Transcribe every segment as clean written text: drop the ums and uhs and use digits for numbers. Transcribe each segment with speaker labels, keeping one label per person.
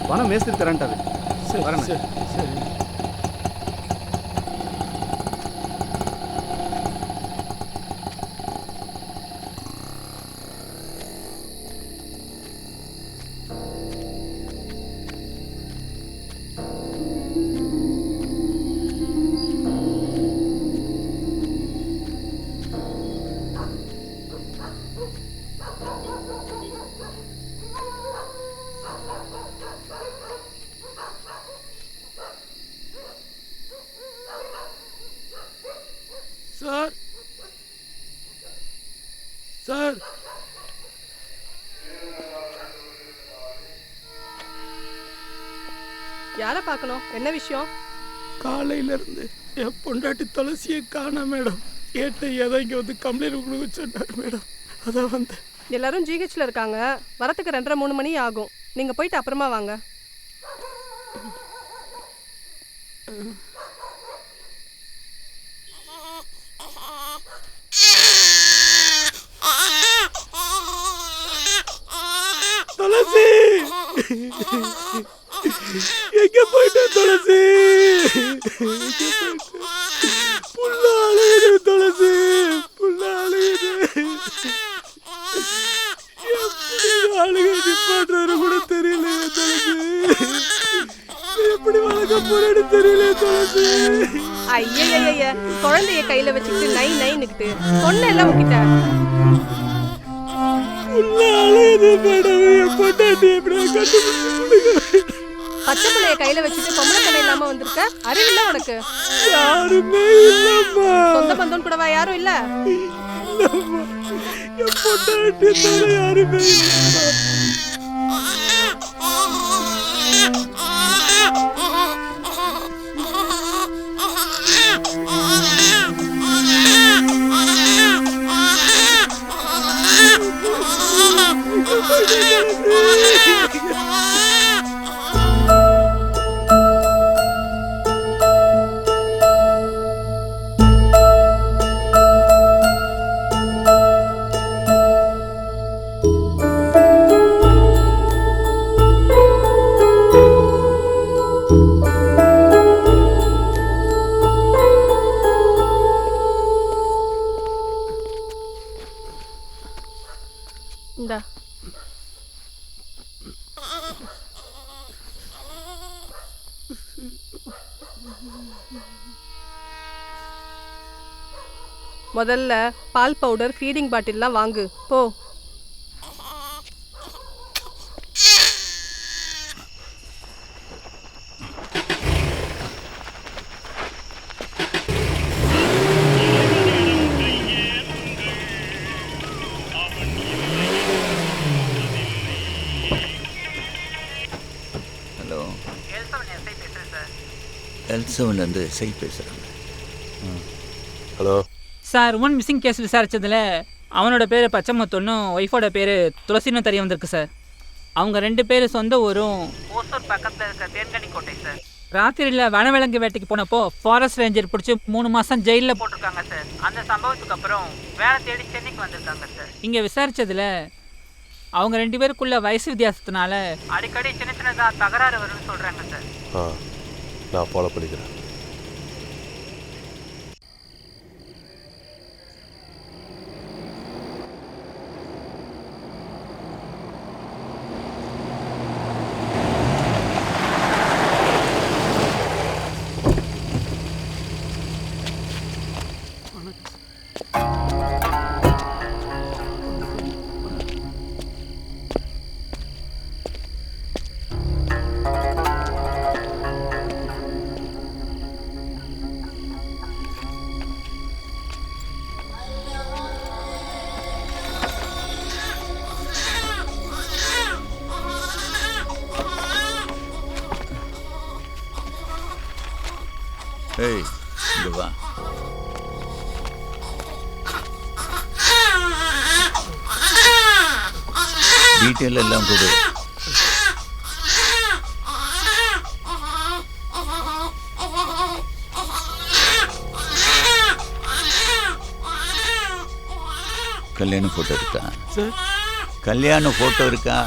Speaker 1: பணம் மேஸ்திரி தரேன்ட்டாரு. வரேன்.
Speaker 2: சரி. சார் சார்
Speaker 3: யாரை பார்க்கணும்? என்ன விஷயம்?
Speaker 2: காலையில இருந்து என் பொண்டாட்டி துளசியை காண மேடம். கேட்ட ஏதோ இங்கே வந்து கம்ப்ளைண்ட் கொடுக்க சொன்னார் மேடம். அதான் வந்தேன்.
Speaker 3: எல்லாரும் ஜிஹெச்ல இருக்காங்க. வரத்துக்கு 2:30-3 மணி ஆகும். நீங்க போயிட்டு அப்புறமா வாங்க.
Speaker 2: துளசி எங்க போயிட்ட துளசி? புள்ள அழுகுது துளசி, புள்ள அழுகுது. எப்படி அழுக நிப்பாட்டுறது கூட தெரியலையே துளசி. எப்படி வளர்க்க போறேன்னு தெரியல துளசி.
Speaker 3: ஐயய்ய, குழந்தைய கையில வச்சுக்கிட்டு நை நைன்னுக்கிட்டு சொன்னேன்ல உன்கிட்ட.
Speaker 2: புள்ள அழுகுது மேடம். என் பொண்டாட்டி எப்படி கண்டுபிடிச்சு?
Speaker 3: பச்சை பிள்ளைய கையில வச்சுட்டு பொம்பளை கடை இல்லாம வந்திருக்க. அறிவில்ல உனக்கு?
Speaker 2: யாருமே இல்லம்மா.
Speaker 3: சொந்த பந்தம் கூடவா யாரும் இல்ல?
Speaker 2: இல்லம்மா, என் பொண்டாட்டி தவிர யாருமே இல்லம்மா.
Speaker 3: இந்தா. முதல்ல பால் பவுடர், ஃபீடிங் பாட்டில்லாம் வாங்கு போ.
Speaker 4: ஹலோ, எல்சவன்லேருந்து எஸ்ஐ பேசுகிறேன்.
Speaker 5: Hello
Speaker 6: sir, woman missing case விசாரித்ததில் அவனோட பேர் பச்சைமுத்துன்னும் ஒய்ஃபோட பேர் துளசின்னு தெரிய வந்திருக்கு சார். அவங்க 2 பேர் சொந்த ஊரும் ஓசூர் பக்கத்தில் இருக்க தேன்கனிக்கோட்டை சார். ராத்திரியில் வனவிலங்கு வேட்டைக்கு போனப்போ ஃபாரஸ்ட் ரேஞ்சர் பிடிச்சி 3 மாதம் ஜெயிலில் போட்டிருக்காங்க சார். அந்த சம்பவத்துக்கு அப்புறம் வேலை தேடி சென்னைக்கு வந்திருக்காங்க சார். இங்கே விசாரித்ததில் அவங்க 2 பேருக்குள்ள வயசு வித்தியாசத்தினால அடிக்கடி சின்ன சின்னதாக தகராறு வரும்னு சொல்கிறாங்க சார்.
Speaker 5: நான் ஃபாலோ பண்ணிக்கிறேன்.
Speaker 4: ஏய், இங்க வா. டீட்டெயில் எல்லாம் கொடு. கல்யாண போட்டோ இருக்கா? கல்யாண போட்டோ இருக்கா?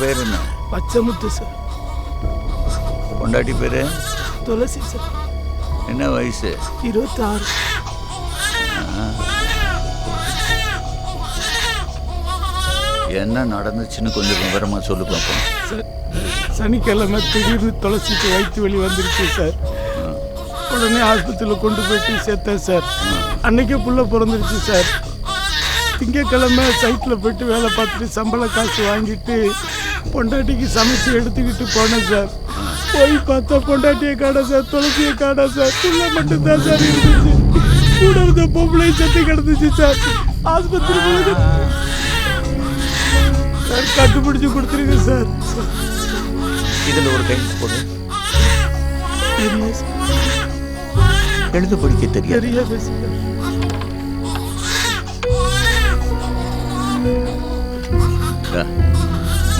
Speaker 4: பேர் என்ன?
Speaker 2: பச்சைமுத்து சார்.
Speaker 4: பொண்டாட்டி பேரு?
Speaker 2: துளசி சார்.
Speaker 4: என்ன வயசு?
Speaker 2: 26.
Speaker 4: என்ன நடந்துச்சுன்னு கொஞ்சம் விவரமா சொல்லு பார்ப்போம்.
Speaker 2: சார், சனிக்கிழமை திடீர்னு துளசிக்கு வயிற்று வலி வந்துருச்சு சார். உடனே ஆஸ்பத்திரியில் கொண்டு போயிட்டு சேர்த்தேன் சார். அன்னைக்கே புள்ள பிறந்துருச்சு சார். திங்கக்கிழமை சைட்டில் போயிட்டு வேலை பார்த்துட்டு சம்பள காசு வாங்கிட்டு பொண்டாட்டிக்கு சமைச்சு எடுத்துக்கிட்டு போனேன் சார். போய் பார்த்தா பொண்டாட்டியை காணோம் சார், துளசியை காணோம் சார். புள்ள மட்டும்தான் சார் இருந்துச்சு. கூட இருந்த பொம்பளையும் செத்து கிடந்துச்சு சார். ஆஸ்பத்திரி போகுது சார், கண்டுபிடிச்சு கொடுத்துருங்க சார்.
Speaker 4: இதுல ஒரு கையெழுத்து போடு.
Speaker 2: தெரியும் சார்.
Speaker 4: எழுத படிக்க தெரியாது.
Speaker 2: தெரியாது சார்.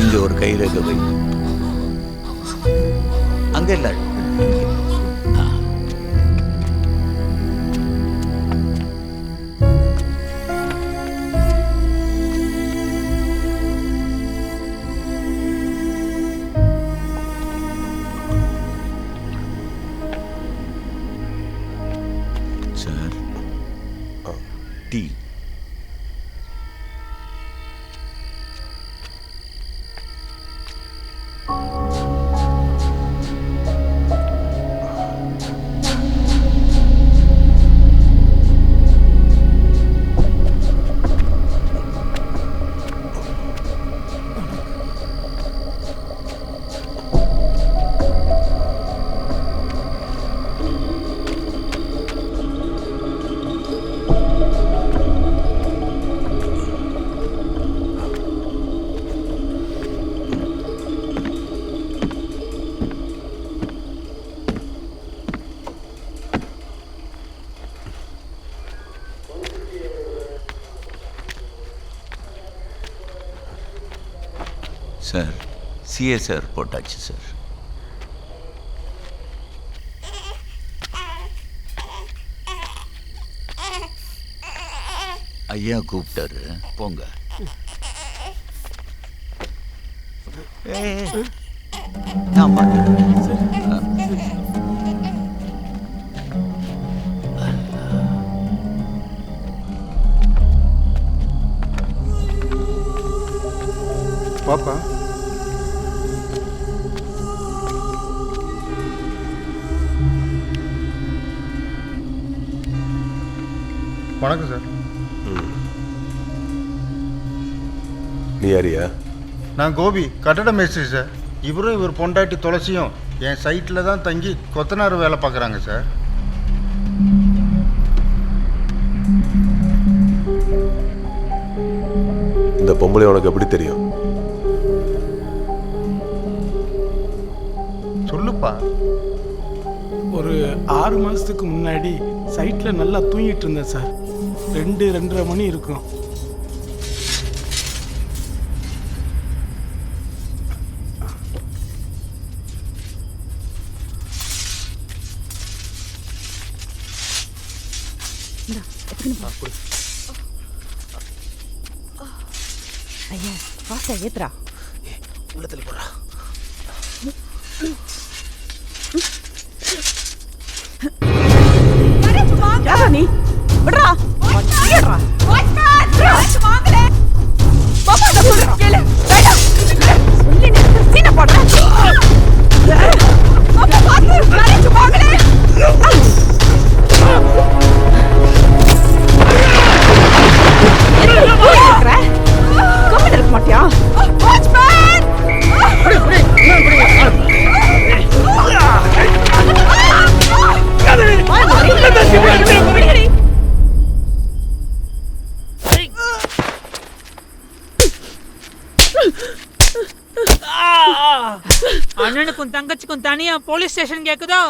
Speaker 4: இங்க ஒரு கைரேகை வை. அங்க இல்ல. Sir, tea. சார், சிஎஸ்ஆர் போட்டாச்சு சார். ஐயா கூப்பிட்டாரு, போங்க. ஆமா
Speaker 7: பாப்பா, வணக்கம் சார்.
Speaker 5: நீ யாரியா?
Speaker 7: நான் கோபி, கட்டட மேஸ்திரி சார். இவரும் இவர் பொண்டாட்டி துளசியும் என் சைட்டில் தான் தங்கி கொத்தனார் வேலை பார்க்குறாங்க சார்.
Speaker 5: இந்த பொம்பளை உனக்கு எப்படி தெரியும்?
Speaker 7: சொல்லுப்பா.
Speaker 2: ஒரு 6 மாதத்துக்கு முன்னாடி சைட்டில் நல்லா தூங்கிட்டு இருந்தேன் சார். 2-2:30 மணி இருக்கும்.
Speaker 8: ஐயா பாசா ஏத்ரா
Speaker 2: உள்ளத்தில் போடுறா.
Speaker 8: யாரா நீ? விடுறா. ஏறா. பாப்பா நான் சொல்றேன் கேளு. வேண்டாம். சொல்லி நீ சீன போடுற. பாப்பா பாத்து கரெக்ட் வாங்கலே. கம்மன் இருக்க மாட்டியா? வாட்ச்மேன்.
Speaker 6: அண்ணனுக்கும் தங்கச்சிக்கும் தனியா போலீஸ் ஸ்டேஷன் கேக்குதோ?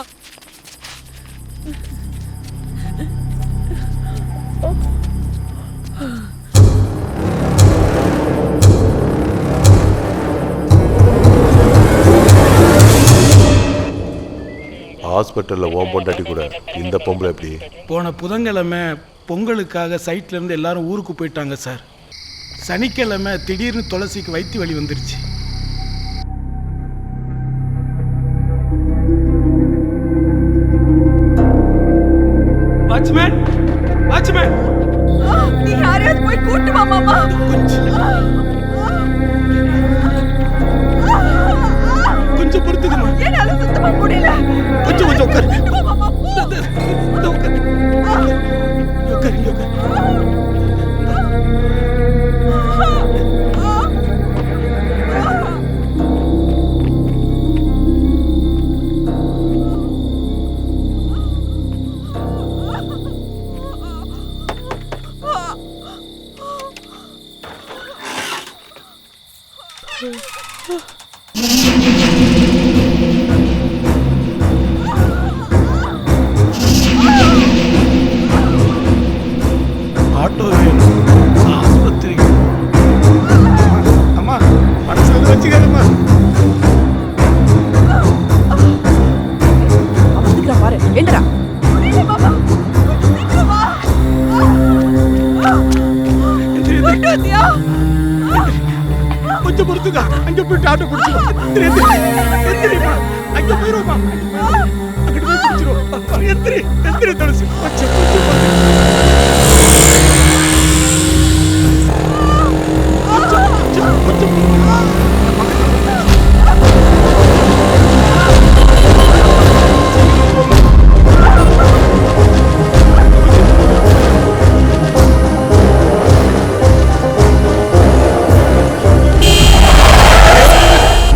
Speaker 5: ஹாஸ்பிட்டலில் ஓம் பொண்டாட்டி கூட இந்த பொம்பளை எப்படி?
Speaker 2: போன புதன்கிழமை பொங்கலுக்காக சைட்லேருந்து எல்லாரும் ஊருக்கு போயிட்டாங்க சார். சனிக்கிழமை திடீர்னு துளசிக்கு வயிற்று வலி வந்துருச்சு.
Speaker 8: போய் கூட்டு வா மாமா.
Speaker 2: கொஞ்சம் பொறுத்துக்கமா.
Speaker 8: என்னால சுத்தமா முடியல.
Speaker 2: கொஞ்சம் உட்காரு.
Speaker 8: மாமா
Speaker 2: உட்காரு. ஆட்டோ வேணும், ஆஸ்பத்திரிக்கு. அம்மா மனசில் வச்சுக்காதம்மா.
Speaker 8: அவன் பாரு எந்திரா. மாமா சீக்கிரம் வா.
Speaker 2: கொஞ்சம் பொறுத்துக்கா. அங்க போயிட்டு ஆட்டோ பிடிச்சிருவோம். அங்க போயிருவோமா? அங்கிட்டு போய் பிடிச்சிருவோம். எந்திரி துளசி.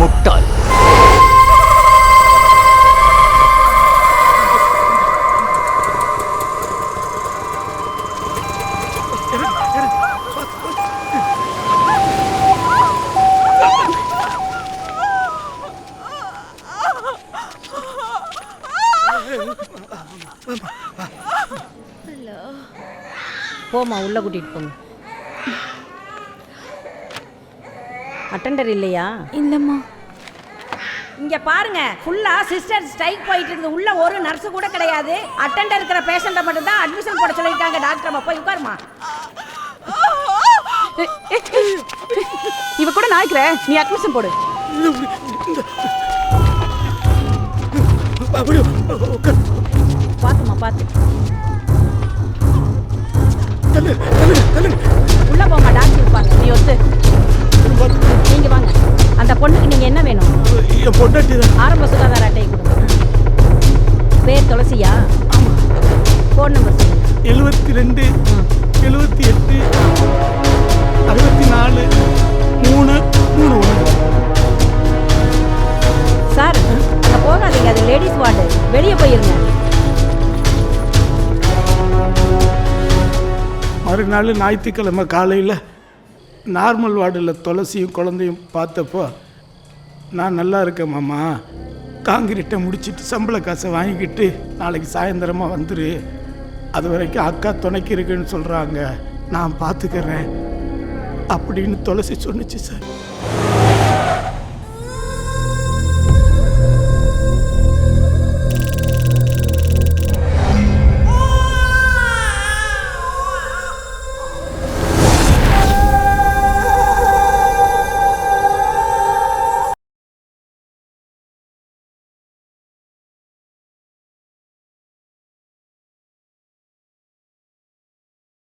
Speaker 4: முட்டாள்.
Speaker 9: போமா உள்ள கூட்டிட்டு போங்க. அட்டெண்டர் இல்லையா?
Speaker 8: இல்லம்மா.
Speaker 9: இங்க பாருங்க, ஃபுல்லா சிஸ்டர் ஸ்ட்ரைக் போயிட்டு இருக்குது. உள்ள ஒரு நர்ஸ் கூட கிடையாது. அட்டெண்டர் இருக்கிற பேஷண்ட்டை மட்டும் தான் அட்மிஷன் போட சொல்லிருக்காங்க டாக்டர். அம்மா போய் உட்காருமா.
Speaker 8: இவ கூட நான் இருக்கிறேன், நீ அட்மிஷன் போடு.
Speaker 9: பாத்துமா பாத்து. உள்ள போமா, டாக்டர் இருப்பாங்க. நீ ஒத்து. நீங்க வாங்க. அந்த பொண்ணுக்கு நீங்க என்ன வேணும்? ஆரம்ப சுகாதார அட்டை கொடுங்க. பேர் துளசியா? ஃபோன் நம்பர் சொல்லுங்க.
Speaker 2: 72 78 64 331.
Speaker 9: சார் அங்க போகாதீங்க, அது லேடிஸ் வார்டு. வெளியே போயிருங்க.
Speaker 2: மறுநாள் ஞாயிற்றுக்கிழமை காலையில் நார்மல் வார்டில் துளசியும் குழந்தையும் பார்த்தப்போ, நான் நல்லா இருக்கேன் மாமா, காங்கிரீட்டை முடிச்சுட்டு சம்பள காசை வாங்கிக்கிட்டு நாளைக்கு சாயந்தரமாக வந்துரு, அது வரைக்கும் அக்கா துணைக்கு இருக்குன்னு சொல்கிறாங்க, நான் பார்த்துக்கிறேன் அப்படின்னு துளசி சொன்னிச்சு சார்.